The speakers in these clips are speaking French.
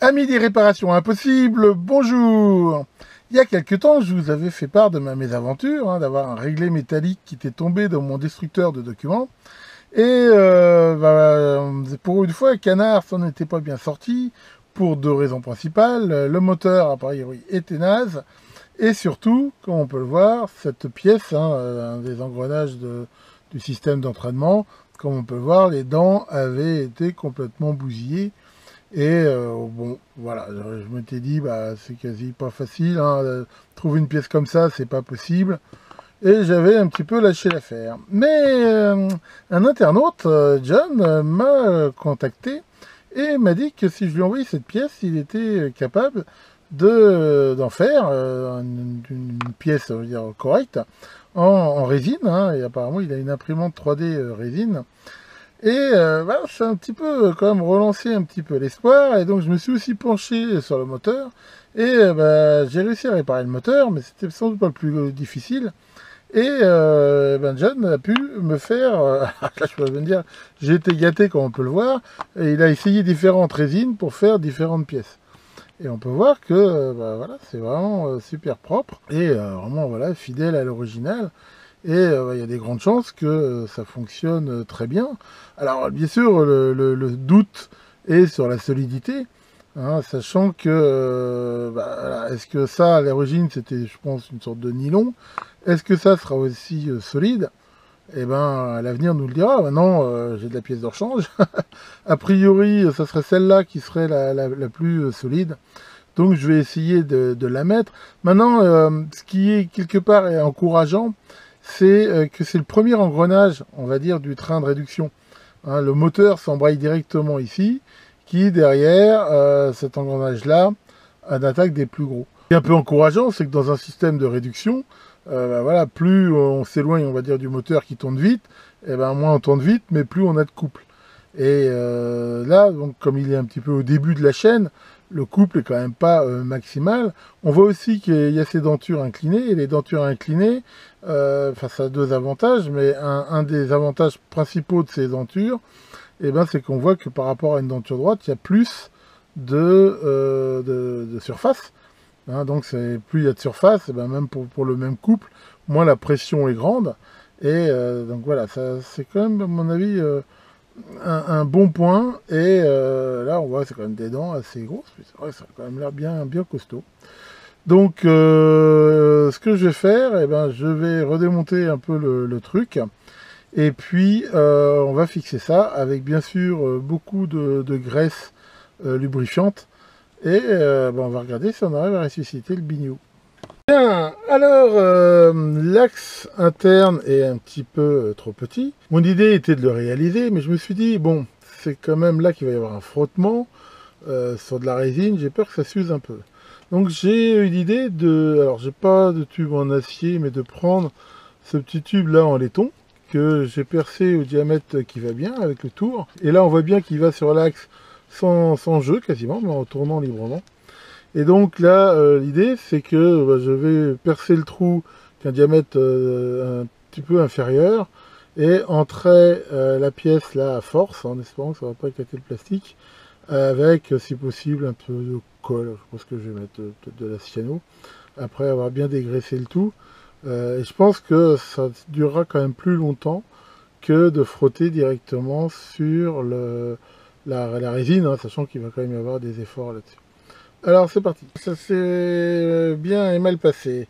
Amis des réparations impossibles, bonjour. Il y a quelque temps, je vous avais fait part de ma mésaventure, d'avoir un réglé métallique qui était tombé dans mon destructeur de documents. Et pour une fois, Canard s'en était pas bien sorti, pour deux raisons principales. Le moteur, a priori, était naze. Et surtout, comme on peut le voir, cette pièce, un des engrenages du système d'entraînement, comme on peut le voir, les dents avaient été complètement bousillées. Et bon, voilà, je m'étais dit, bah, c'est quasi pas facile, trouver une pièce comme ça, c'est pas possible. Et j'avais un petit peu lâché l'affaire. Mais un internaute, John, m'a contacté et m'a dit que si je lui envoyais cette pièce, il était capable d'en faire une pièce, on va dire, correcte, en résine. Et apparemment, il a une imprimante 3D résine. Et c'est un petit peu quand même relancé un petit peu l'espoir, et donc je me suis aussi penché sur le moteur, et j'ai réussi à réparer le moteur, mais c'était sans doute pas le plus difficile, et John a pu me faire, là je peux me dire, j'ai été gâté comme on peut le voir, et il a essayé différentes résines pour faire différentes pièces. Et on peut voir que voilà, c'est vraiment super propre, et vraiment voilà, fidèle à l'original. Et il y a des grandes chances que ça fonctionne très bien. Alors bien sûr, le doute est sur la solidité, sachant que voilà, est-ce que ça, à l'origine, c'était, je pense, une sorte de nylon. Est-ce que ça sera aussi solide? Eh ben, l'avenir nous le dira. Maintenant, j'ai de la pièce de rechange. A priori, ça serait celle-là qui serait la plus solide. Donc, je vais essayer de la mettre. Maintenant, ce qui est quelque part encourageant, c'est que c'est le premier engrenage, on va dire, du train de réduction. Le moteur s'embraye directement ici, qui derrière, cet engrenage-là, a d'attaque des plus gros. Ce qui est un peu encourageant, c'est que dans un système de réduction, voilà, plus on s'éloigne, on va dire, du moteur qui tourne vite, et moins on tourne vite, mais plus on a de couple. Et là, donc, comme il est un petit peu au début de la chaîne, le couple est quand même pas maximal. On voit aussi qu'il y a ces dentures inclinées, et les dentures inclinées, ça a deux avantages, mais un des avantages principaux de ces dentures, c'est qu'on voit que par rapport à une denture droite, il y a plus de surface. Donc plus il y a de surface, même pour le même couple, moins la pression est grande. Et donc voilà, c'est quand même, à mon avis, un bon point. Et là, on voit c'est quand même des dents assez grosses. C'est vrai que ça a quand même l'air bien costaud. Donc, ce que je vais faire, je vais redémonter un peu le truc. Et puis, on va fixer ça avec, bien sûr, beaucoup de graisse lubrifiante. Et on va regarder si on arrive à ressusciter le biniou. Bien, alors l'axe interne est un petit peu trop petit. Mon idée était de le réaliser, mais je me suis dit, bon, c'est quand même là qu'il va y avoir un frottement sur de la résine, j'ai peur que ça s'use un peu. Donc j'ai eu l'idée de, alors j'ai pas de tube en acier, mais de prendre ce petit tube là en laiton, que j'ai percé au diamètre qui va bien avec le tour. Et là on voit bien qu'il va sur l'axe sans jeu quasiment, mais en tournant librement. Et donc là, l'idée, c'est que je vais percer le trou d'un diamètre un petit peu inférieur et entrer la pièce là à force, en espérant que ça ne va pas éclater le plastique, avec, si possible, un peu de colle. Je pense que je vais mettre peut-être de la cyano, après avoir bien dégraissé le tout. Et je pense que ça durera quand même plus longtemps que de frotter directement sur la résine, sachant qu'il va quand même y avoir des efforts là-dessus. Alors c'est parti. Ça s'est bien et mal passé.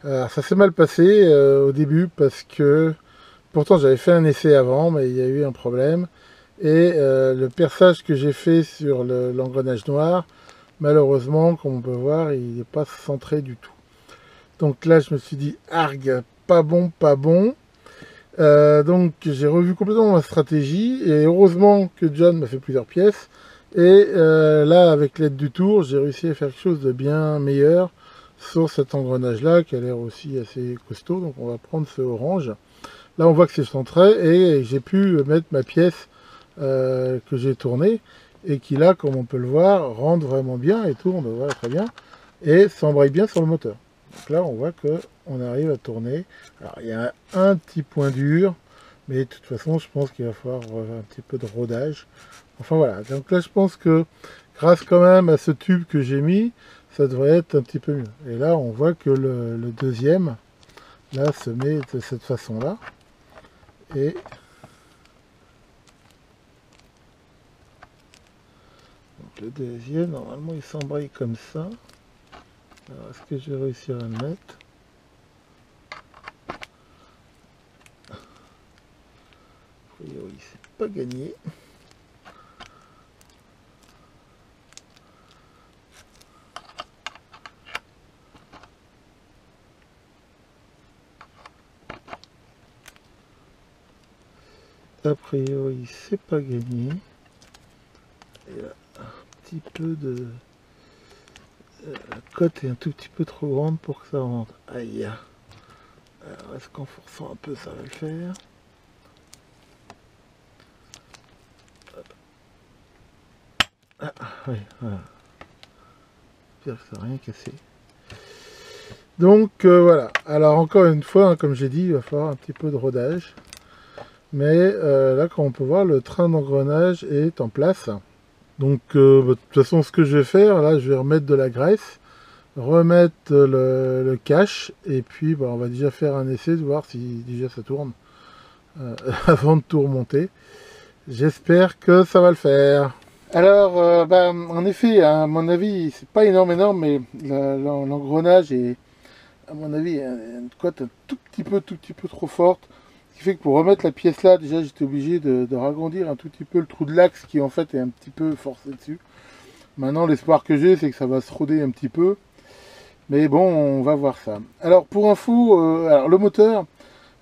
Alors, ça s'est mal passé au début parce que pourtant j'avais fait un essai avant, mais il y a eu un problème. Et le perçage que j'ai fait sur l'engrenage noir, malheureusement, comme on peut voir, il n'est pas centré du tout. Donc là, je me suis dit, argue, pas bon, pas bon. Donc j'ai revu complètement ma stratégie et heureusement que John m'a fait plusieurs pièces. Et là, avec l'aide du tour, j'ai réussi à faire quelque chose de bien meilleur sur cet engrenage-là, qui a l'air aussi assez costaud. Donc on va prendre ce orange. Là, on voit que c'est centré et j'ai pu mettre ma pièce que j'ai tournée et qui, là, comme on peut le voir, rentre vraiment bien et tourne voilà, très bien et s'embraye bien sur le moteur. Donc là, on voit qu'on arrive à tourner. Alors, il y a un petit point dur, mais de toute façon, je pense qu'il va falloir un petit peu de rodage. Enfin voilà, donc là je pense que grâce quand même à ce tube que j'ai mis, ça devrait être un petit peu mieux. Et là, on voit que le deuxième, là, se met de cette façon-là. Et donc le deuxième, normalement, il s'embraye comme ça. Alors, est-ce que je vais réussir à le mettre? A priori, c'est pas gagné. A priori, c'est pas gagné. Et là, un petit peu de... la cote est un tout petit peu trop grande pour que ça rentre. Aïe. Alors, est-ce qu'en forçant un peu, ça va le faire? Ah, oui, voilà. J'espère que ça n'a rien cassé. Donc, voilà. Alors, encore une fois, hein, comme j'ai dit, il va falloir un petit peu de rodage. Mais là, comme on peut voir, le train d'engrenage est en place. Donc, de toute façon, ce que je vais faire, là, je vais remettre de la graisse, remettre le cache, et puis on va déjà faire un essai de voir si déjà ça tourne avant de tout remonter. J'espère que ça va le faire. Alors, en effet, à mon avis, c'est pas énorme, mais l'engrenage est, à mon avis, une cote un tout petit peu trop forte. Ce qui fait que pour remettre la pièce là, déjà j'étais obligé de ragrandir un tout petit peu le trou de l'axe qui en fait est un petit peu forcé dessus. Maintenant l'espoir que j'ai c'est que ça va se roder un petit peu. Mais bon, on va voir ça. Alors pour info, alors le moteur,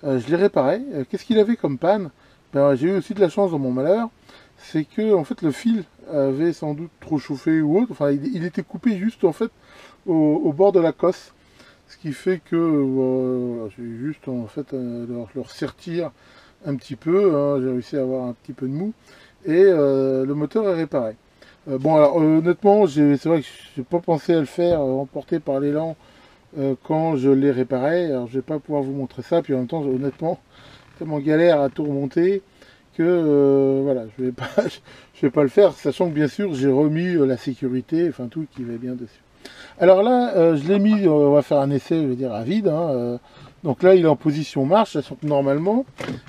je l'ai réparé. Qu'est-ce qu'il avait comme panne? J'ai eu aussi de la chance dans mon malheur. C'est que en fait le fil avait sans doute trop chauffé ou autre. Enfin il était coupé juste en fait au bord de la cosse. Ce qui fait que j'ai juste en fait leur sertir un petit peu, hein, j'ai réussi à avoir un petit peu de mou et le moteur est réparé. Bon alors honnêtement c'est vrai que je n'ai pas pensé à le faire emporté par l'élan quand je l'ai réparé. Alors je vais pas pouvoir vous montrer ça, puis en même temps honnêtement tellement galère à tout remonter que voilà je vais pas le faire, sachant que bien sûr j'ai remis la sécurité, enfin tout qui va bien dessus. Alors là, je l'ai mis, on va faire un essai, je veux dire, à vide. Hein, donc là, il est en position marche, sachant que normalement,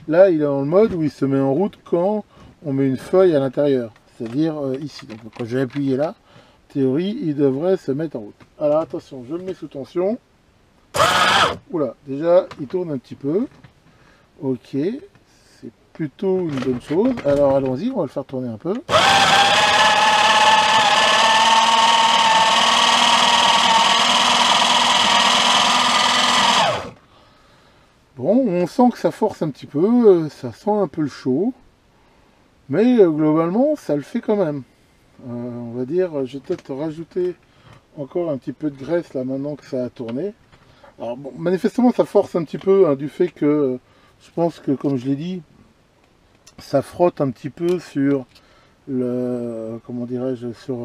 là, il est dans le mode où il se met en route quand on met une feuille à l'intérieur. C'est-à-dire ici. Donc quand je vais appuyer là, en théorie, il devrait se mettre en route. Alors attention, je le mets sous tension. Oula, déjà, il tourne un petit peu. Ok, c'est plutôt une bonne chose. Alors allons-y, on va le faire tourner un peu. Bon, on sent que ça force un petit peu, ça sent un peu le chaud, mais globalement, ça le fait quand même. On va dire, je vais peut-être rajouter encore un petit peu de graisse là maintenant que ça a tourné. Alors bon, manifestement, ça force un petit peu hein, du fait que je pense que, comme je l'ai dit, ça frotte un petit peu sur le, comment dirais-je, sur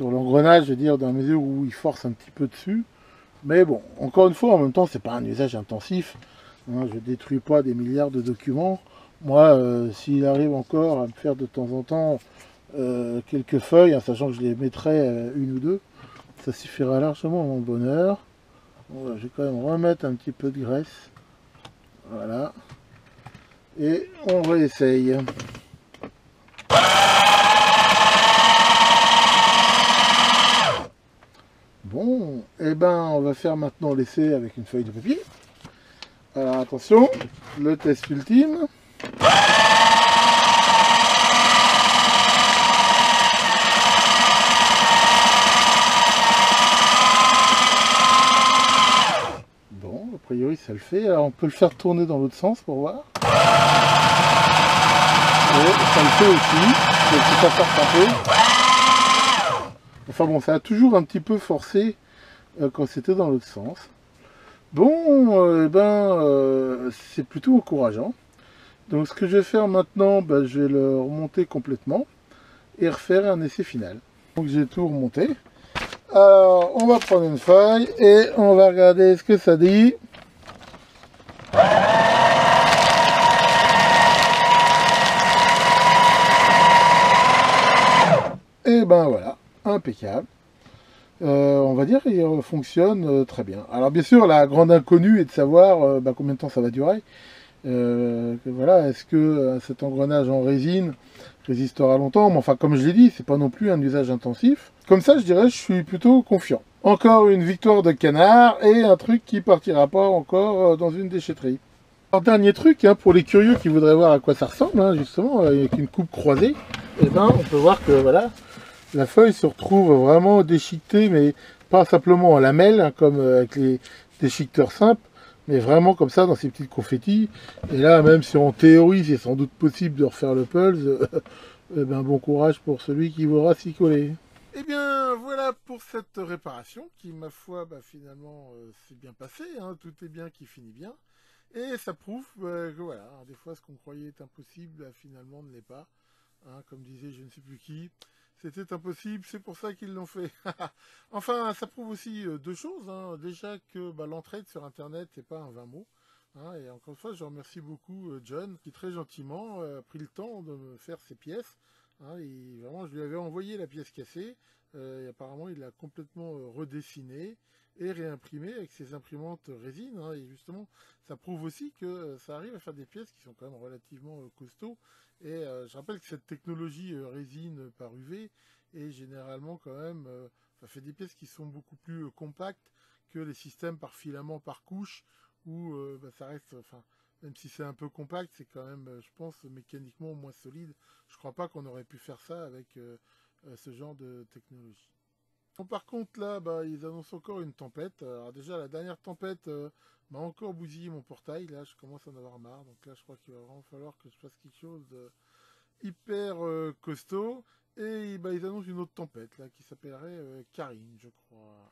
l'engrenage, je veux dire, dans la mesure où il force un petit peu dessus. Mais bon, encore une fois, en même temps, c'est pas un usage intensif. Hein, je ne détruis pas des milliards de documents. Moi, s'il arrive encore à me faire de temps en temps quelques feuilles, en sachant que je les mettrai une ou deux, ça suffira largement à mon bonheur. Bon, je vais quand même remettre un petit peu de graisse. Voilà. Et on réessaye. Bon, et ben on va faire maintenant l'essai avec une feuille de papier. Alors attention, le test ultime. Bon, a priori ça le fait. Alors on peut le faire tourner dans l'autre sens pour voir. Et ça le fait aussi. Donc ça force un peu. Enfin bon, ça a toujours un petit peu forcé quand c'était dans l'autre sens. Bon, c'est plutôt encourageant. Donc ce que je vais faire maintenant, je vais le remonter complètement et refaire un essai final. Donc j'ai tout remonté. Alors on va prendre une feuille et on va regarder ce que ça dit. Et ben voilà, impeccable. On va dire il fonctionne très bien. Alors bien sûr, la grande inconnue est de savoir combien de temps ça va durer. Voilà, est-ce que cet engrenage en résine résistera longtemps? Mais enfin, comme je l'ai dit, c'est pas non plus un usage intensif. Comme ça, je dirais, je suis plutôt confiant. Encore une victoire de canard et un truc qui partira pas encore dans une déchetterie. Alors, dernier truc, hein, pour les curieux qui voudraient voir à quoi ça ressemble, hein, justement, avec une coupe croisée, eh ben, on peut voir que voilà, la feuille se retrouve vraiment déchiquetée, mais pas simplement en lamelles, hein, comme avec les déchiqueteurs simples, mais vraiment comme ça, dans ces petites confettis. Et là, même si en théorie, c'est sans doute possible de refaire le pulse, eh ben, bon courage pour celui qui voudra s'y coller. Eh bien, voilà pour cette réparation qui, ma foi, finalement, s'est bien passée. Hein, tout est bien qui finit bien. Et ça prouve que voilà, hein, des fois, ce qu'on croyait être impossible, finalement, ne l'est pas. Hein, comme disait je ne sais plus qui, c'était impossible, c'est pour ça qu'ils l'ont fait. Enfin, ça prouve aussi deux choses. Hein. Déjà que l'entraide sur Internet, c'est pas un vain mot. Hein. Et encore une fois, je remercie beaucoup John, qui très gentiment a pris le temps de me faire ces pièces. Hein. Et vraiment, je lui avais envoyé la pièce cassée. Et apparemment, il l'a complètement redessinée et réimprimée avec ses imprimantes résine. Hein. Et justement, ça prouve aussi que ça arrive à faire des pièces qui sont quand même relativement costauds. Et je rappelle que cette technologie résine par UV est généralement quand même fait des pièces qui sont beaucoup plus compactes que les systèmes par filament par couche où ça reste, enfin, même si c'est un peu compact, c'est quand même, je pense, mécaniquement moins solide. Je crois pas qu'on aurait pu faire ça avec ce genre de technologie. Bon, par contre, là, ils annoncent encore une tempête. Alors déjà, la dernière tempête m'a encore bousillé mon portail. Là, je commence à en avoir marre. Donc là, je crois qu'il va vraiment falloir que je fasse quelque chose de hyper costaud. Et ils annoncent une autre tempête, là, qui s'appellerait Karine, je crois.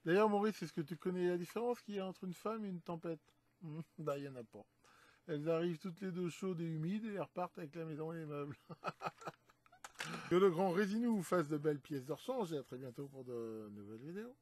D'ailleurs, Maurice, est-ce que tu connais la différence qu'il y a entre une femme et une tempête? Il n'y en a pas. Elles arrivent toutes les deux chaudes et humides et elles repartent avec la maison et les meubles. Que le grand résinou vous fasse de belles pièces de rechange et à très bientôt pour de nouvelles vidéos.